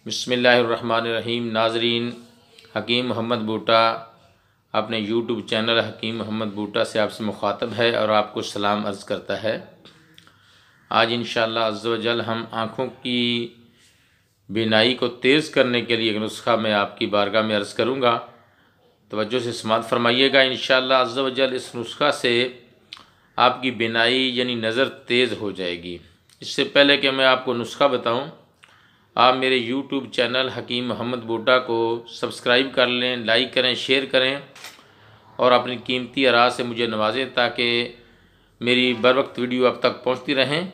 बिस्मिल्लाहिर्रहमानिर्रहीम। नाजरीन, हकीम मोहम्मद बूटा अपने यूट्यूब चैनल हकीम मोहम्मद बूटा से आपसे मुखातब है और आपको सलाम अर्ज़ करता है। आज इंशाअल्लाह अज़्ज़ व जल हम आँखों की बीनाई को तेज़ करने के लिए एक नुस्खा मैं आपकी बारगाह में अर्ज़ करूँगा। तवज्जो से समाअत फरमाइएगा। इंशाअल्लाह अज़्ज़ व जल इस नुस्खा से आपकी बीनाई यानी नज़र तेज़ हो जाएगी। इससे पहले कि मैं आपको नुस्खा बताऊँ, आप मेरे यूट्यूब चैनल हकीम मोहम्मद बूटा को सब्सक्राइब कर लें, लाइक करें, शेयर करें और अपनी कीमती आरा से मुझे नवाजें ताकि मेरी बर वक्त वीडियो अब तक पहुंचती रहें।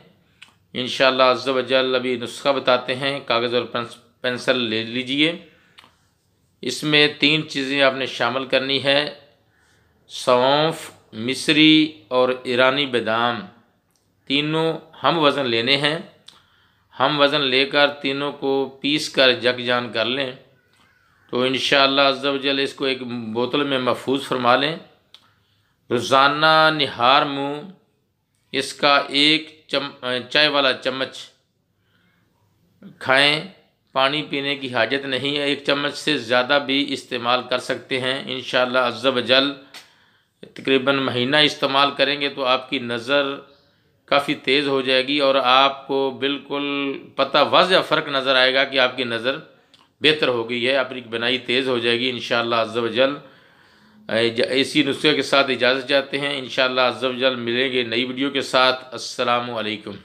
इंशाअल्लाह अज़्ज़ व जल अभी नुस्खा बताते हैं। कागज़ और पेंसिल ले लीजिए। इसमें 3 चीज़ें आपने शामिल करनी है। सौंफ, मिस्री और ईरानी बादाम, तीनों हम वज़न लेने हैं। हम वज़न लेकर तीनों को पीस कर जगजान कर लें। तो इंशाअल्लाह अज़्ज़ व जल इसको एक बोतल में महफूज फरमा लें। रोज़ाना निहार मुँह इसका 1 चाय वाला चम्मच खाएं। पानी पीने की हाजत नहीं है। 1 चम्मच से ज़्यादा भी इस्तेमाल कर सकते हैं। इंशाअल्लाह अज़्ज़ व जल तकरीबन महीना इस्तेमाल करेंगे तो आपकी नज़र काफ़ी तेज़ हो जाएगी और आपको बिल्कुल पता वाज़ह फ़र्क नज़र आएगा कि आपकी नज़र बेहतर हो गई है, आपकी बीनाई तेज़ हो जाएगी इंशाअल्लाह अज़्ज़ व जल। इसी नुस्खे के साथ इजाज़त चाहते हैं। इंशाअल्लाह अज़्ज़ व जल मिलेंगे नई वीडियो के साथ। अस्सलामु अलैकुम।